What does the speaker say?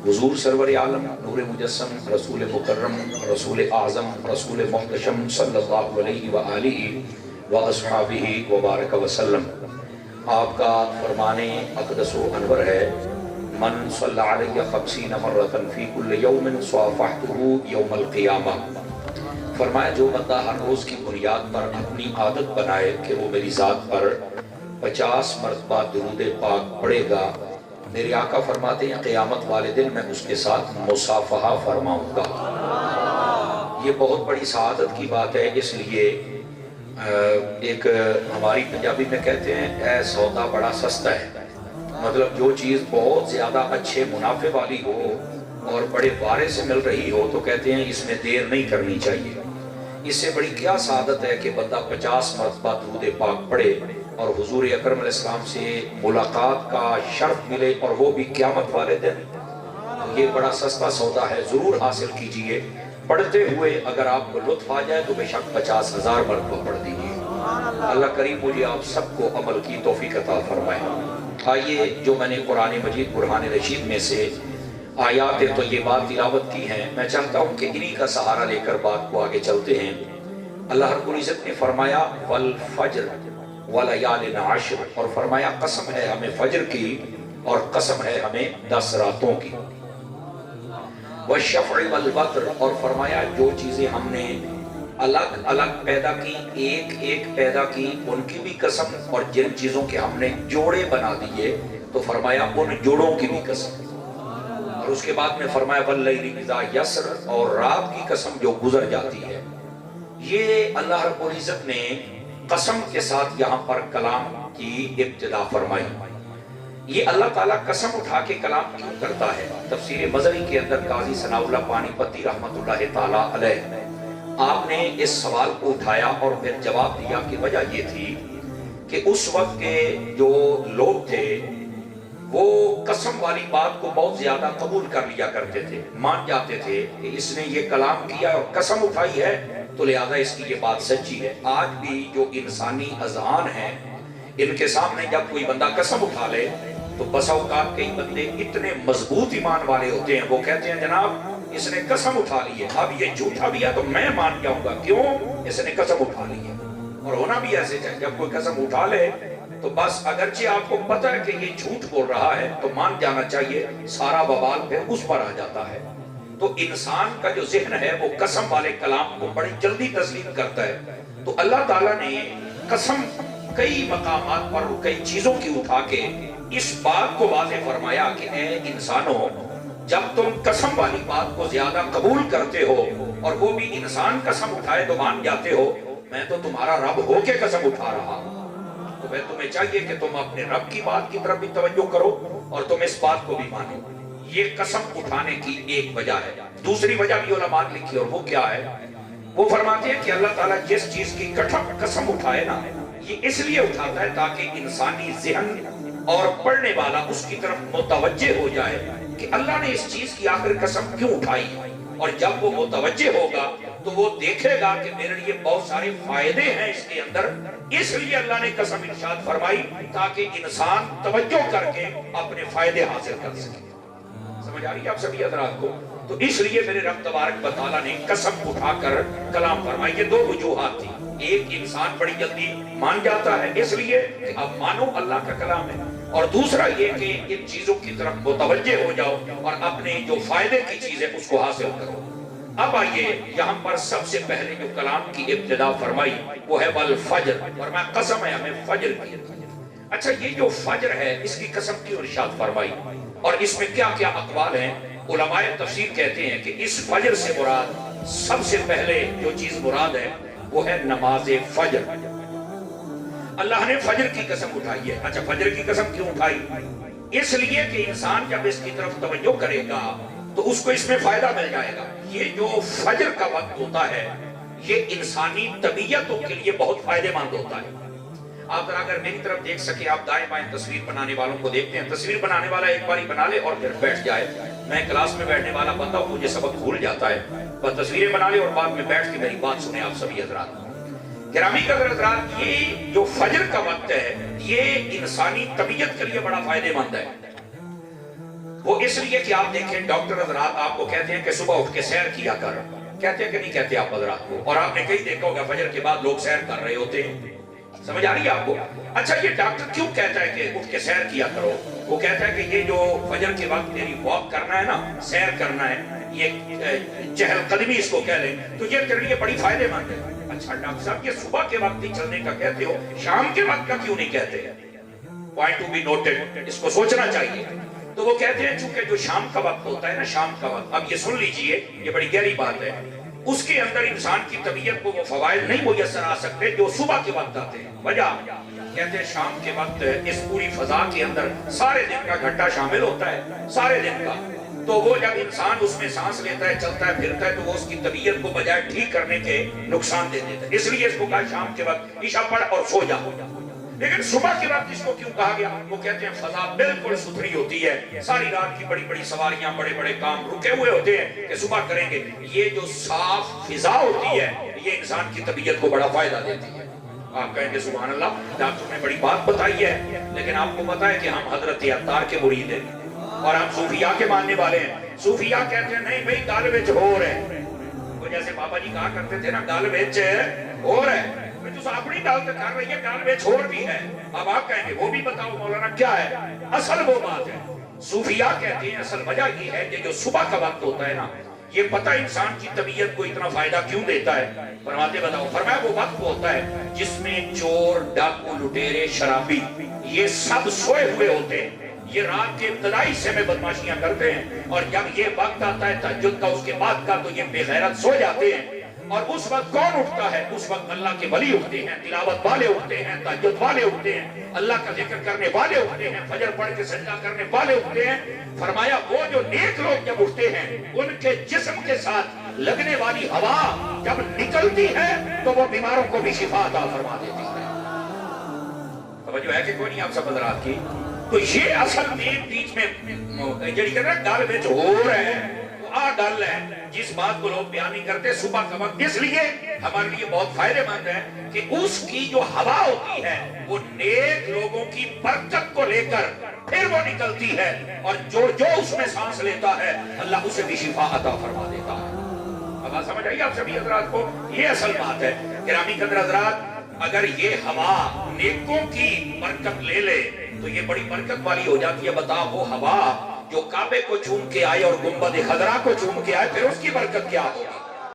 हुजूर server आलम नूर मुजस्सम रसूल मुकर्रम रसूल आज़म रसूल मुहतशम सल्लल्लाहु अलैहि व आलिहि व अस्हाबिहि व बारक वसल्लम। आपका फरमाने अक़दस व अनवर है, मन सल्ला अलैहि खम्सीन मर्रतन फी कुल्लि यौमिन स्वाफ़हतुहु यौमल क़ियामा। फरमाया जो बंदा हर रोज़ की बुनियाद पर अपनी आदत बनाए कि वो मेरी ज़ात पर 50 मरतबा दुरूद पाक पढ़ेगा, मेरे आका फरमाते हैं क़यामत वाले दिन मैं उसके साथ मुसाफ़हा फरमाऊँगा। ये बहुत बड़ी सआदत की बात है। इसलिए एक हमारी पंजाबी में कहते हैं ऐ सौदा बड़ा सस्ता है, मतलब जो चीज़ बहुत ज़्यादा अच्छे मुनाफे वाली हो और बड़े बारे से मिल रही हो तो कहते हैं इसमें देर नहीं करनी चाहिए। इससे बड़ी क्या सआदत है कि बंदा 50 मरतबा दुरूद पाक पढ़े और हुजूर अकरम अलैहिस्सलाम से मुलाकात का शर्फ मिले, और वो भी क़यामत वाले दिन। तो ये बड़ा सस्ता सौदा है, ज़रूर हासिल कीजिए। पढ़ते हुए अगर आपको लुत्फ़ आ जाए तो बेशक 50,000 मरतबा पढ़ दीजिए। अल्लाह करीम मुझे आप सबको अमल की तौफीक अता फरमाए। आइए, जो मैंने कुरान मजीद बुरहान रशीद में से आयात तो ये बात तिलावत की है, मैं चाहता हूँ कि इन्हीं का सहारा लेकर बात को आगे चलते हैं। अल्लाह रब्बुल इज़्ज़त ने फरमाया वल फज्र व लयालिन अश्र, और फरमाया कसम है हमें फज्र की और कसम है हमें 10 रातों की। वश्शफ़्इ वल वत्र, और फरमाया जो चीज़ें हमने अलग अलग पैदा की, एक एक पैदा की, उनकी भी कसम, और जिन चीज़ों के हमने जोड़े बना दिए तो फरमाया उन जोड़ों की भी कसम। और उसके बाद में फरमाया वल्लैलि इज़ा यसर, और रात की कसम जो गुजर जाती है। ये अल्लाह रब्बुल इज़्ज़त ने कसम के साथ यहाँ पर कलाम की इब्तिदा फरमाई। ये अल्लाह ताला कसम उठा के कलाम क्यों करता है? तफसीर मज़री के अंदर काज़ी सनाउल्लाह पानीपती रहमतुल्लाह ताला अलैह आपने इस सवाल को उठाया और फिर जवाब दिया कि वजह ये थी कि उस वक्त के जो लोग थे वो कसम वाली बात को बहुत ज्यादा कबूल कर लिया करते थे, मान जाते थे कि इसने ये कलाम किया और कसम उठाई है तो लिहाजा इसकी ये बात सच्ची है। आज भी जो इंसानी अज़हान है, इनके सामने जब कोई बंदा कसम उठा ले तो बसा औकात कई बंदे इतने मजबूत ईमान वाले होते हैं, वो कहते हैं जनाब इसने कसम उठा ली है, अब ये झूठा भी है तो मैं मान जाऊंगा, क्यों? इसने कसम उठा ली है। और होना भी ऐसे चाहिए, जब कोई कसम उठा ले तो बस अगरचे आपको पता है कि ये झूठ बोल रहा है तो मान जाना चाहिए, सारा बवाल फिर उस पर आ जाता है। तो इंसान का जो ज़हन है वो कसम वाले कलाम को बड़ी जल्दी तस्लीम करता है। तो अल्लाह ताला ने कसम कई मकामात पर कई चीजों की उठा के इस बात को वाज़ेह फरमाया कि ऐ इंसानों, जब तुम कसम वाली बात को ज्यादा कबूल करते हो और वो भी इंसान कसम उठाए तो मान जाते हो, मैं तो तुम्हारा रब हो के कसम उठा रहा हूं, तो मैं तुम्हें चाहिए कि तुम अपने रब की बात की तरफ भी तवज्जो करो और तुम इस बात को भी मानो। ये कसम उठाने की एक वजह है। दूसरी वजह भी उलमा ने लिखी, और वो क्या है? वो फरमाते हैं कि अल्लाह ताला जिस चीज की कसम उठाए ना, ये इसलिए उठाता है ताकि इंसानी ज़हन और पढ़ने वाला उसकी तरफ मुतवज्जे हो जाए कि अल्लाह ने इस चीज की आखिर कसम क्यों उठाई। और जब वो मुतवज्जे होगा तो वो देखेगा कि मेरे लिए बहुत सारे फायदे हैं इसके अंदर, इसलिए अल्लाह ने कसम इरशाद फरमाई ताकि इंसान तवज्जो करके अपने फायदे हासिल कर सके। समझ आ रही है आप सभी हज़रात को? तो इसलिए मेरे रब तबारक व तआला ने कसम उठाकर कलाम फरमाई। ये दो वजूहात थी, एक इंसान बड़ी जल्दी मान जाता है इसलिए कि अब मानो अल्लाह का कलाम है, और दूसरा ये कि इन चीजों की तरफ मुतवज्जे हो जाओ और अपने जो फायदे की चीज है उसको हासिल करो। अब आइए, यहाँ पर सबसे पहले जो कलाम की इब्तिदा फरमाई वो है वल फज्र, और मैं कसम है हमें फज्र की। अच्छा, ये जो फज्र है इसकी कसम क्यों इरशाद फरमाई और इसमें क्या क्या अक़वाल हैं? उलमाए तफसीर कहते हैं कि इस फज्र से मुराद सबसे पहले जो चीज मुराद है वो है नमाज फज्र। अल्लाह ने फज्र की कसम उठाई है। अच्छा, फज्र की कसम क्यों उठाई? इसलिए कि इंसान जब इसकी तरफ तवज्जो करेगा तो उसको इसमें फायदा मिल जाएगा। ये जो फज्र का वक्त होता है ये इंसानी तबीयतों के लिए बहुत फायदेमंद होता है। आप अगर मेरी तरफ देख सके, आप दाएं बाएं तस्वीर बनाने वालों को देखते हैं, तस्वीर बनाने वाला एक बारी बना ले और फिर बैठ जाए। मैं क्लास में बैठने वाला बंदा हूं, मुझे सबक भूल जाता है, बस तस्वीरें बना ले और बाद में बैठ के मेरी बात सुने आप सभी हज़रात। गिरामी कदर हज़रात, ये जो फज्र का वक्त है ये इंसानी तबीयत के लिए बड़ा फायदेमंद है। وہ اس لیے کہ آپ دیکھیں ڈاکٹر حضرات آپ کو کہتے ہیں کہ صبح اٹھ کے سیر کیا کر، کہتے ہیں کہ نہیں کہتے آپ حضرات کو؟ اور آپ نے کہیں دیکھا ہوگا فجر کے بعد لوگ سیر کر رہے ہوتے ہیں، سمجھ آ رہی ہے آپ کو؟ اچھا یہ ڈاکٹر کیوں کہتا ہے کہ اٹھ کے سیر کیا کرو؟ وہ کہتا ہے کہ یہ جو فجر کے وقت تیری واک کرنا ہے نا، سیر کرنا ہے، یہ چہل قدمی اس کو کہہ لیں، تو یہ تیرے لیے بڑی فائدے مند ہے۔ اچھا ڈاکٹر صاحب یہ صبح کے وقت ہی چلنے کا کہتے ہو، شام کے وقت کا کیوں نہیں کہتے؟ پوائنٹ ٹو بی نوٹڈ، اس کو سوچنا چاہیے۔ تو وہ کہتے ہیں چونکہ جو شام کا وقت ہوتا ہے نا، شام کا وقت، اب یہ سن لیجئے، یہ بڑی گہری بات ہے، اس کے اندر انسان کی طبیعت کو وہ فوائد نہیں میسر آ سکتے جو صبح کے وقت آتے ہیں۔ وجہ کہتے ہیں شام کے وقت اس پوری فضا کے اندر سارے دن کا گھٹا شامل ہوتا ہے، سارے دن کا، تو وہ جب انسان اس میں سانس لیتا ہے، چلتا ہے، پھرتا ہے، تو وہ اس کی طبیعت کو بجائے ٹھیک کرنے کے نقصان دے دیتا ہے۔ اس لیے اس کو کہا شام کے وقت عشاء پڑھ اور سو جا۔ لیکن صبح کے وقت اس کو کیوں کہا گیا؟ وہ کہتے ہیں فضا بالکل ستھری ہوتی ہے، ساری رات کی بڑی بڑی سواریاں، بڑے بڑے کام رکے ہوئے ہوتے ہیں کہ صبح کریں گے۔ یہ جو صاف فضا ہوتی ہے یہ انسان کی طبیعت کو بڑا فائدہ دیتی ہے۔ آپ کہیں گے سبحان اللہ، ڈاکٹر نے بڑی بات بتائی ہے، لیکن آپ کو پتا ہے کہ ہم حضرت عطار کے مرید ہیں اور ہم صوفیاء کے ماننے والے ہیں۔ صوفیاء کہتے ہیں نہیں بھئی گل وچ ہو رہے، وہ جیسے بابا جی کہا کرتے تھے نا، گل وچ ہو رہے، تو اپنی گل تو کر رہی ہے، گل وچ ہور بھی ہے۔ اب آپ کہیں گے وہ بھی بتاؤ مولانا کیا ہے؟ اصل وہ بات ہے، صوفیاء کہتے ہیں اصل وجہ یہ ہے کہ جو صبح کا وقت ہوتا ہے نا، یہ پتہ انسان کی طبیعت کو اتنا فائدہ کیوں دیتا ہے؟ فرماتے بتاؤ، فرمایا وہ وقت ہوتا ہے جس میں چور، ڈاکو، لٹیرے، شرابی یہ سب سوئے ہوئے ہوتے ہیں، یہ رات کے ابتدائی حصے میں بدماشیاں کرتے ہیں، اور جب یہ وقت آتا ہے تہجد کا، اس کے بعد کا، تو یہ بے غیرت سو جاتے ہیں۔ اور اس وقت کون اٹھتا ہے؟ اس وقت اللہ کے ولی اٹھتے ہیں، تلاوت والے اٹھتے ہیں، تہجد والے اٹھتے ہیں، اللہ کا ذکر کرنے والے اٹھتے ہیں، فجر پڑھ کے سجدہ کرنے والے اٹھتے ہیں۔ فرمایا وہ جو نیک لوگ جب اٹھتے ہیں ان کے جسم کے ساتھ لگنے والی ہوا جب نکلتی ہے تو وہ بیماروں کو بھی شفا عطا فرما دیتی ہے۔ توجہ ہے کہ کوئی نہیں آپ سب حضرات کی؟ تو یہ اصل میں بیچ میں جڑی کہتے ہیں گل وچ ہو رہا ہے، آ گل ہے جس بات کو لوگ بیان نہیں کرتے صبح کا وقت، اس لیے ہمارے لیے بہت فائدے مند ہے کہ اس کی جو ہوا ہوتی ہے وہ نیک لوگوں کی برکت کو لے کر پھر وہ نکلتی ہے، اور جو اس میں سانس لیتا ہے اللہ اسے بھی شفا عطا فرما دیتا ہے۔ اب آپ سمجھ آئیے آپ سبھی حضرات کو؟ یہ اصل بات ہے۔ گرامی قدر حضرات، اگر یہ ہوا نیکوں کی برکت لے لے تو یہ بڑی برکت والی ہو جاتی ہے۔ بتا وہ ہوا جو کعبے کو چوم کے آئے اور گنبد خضرا کو چوم کے آئے، پھر اس کی برکت کیا ہوگی؟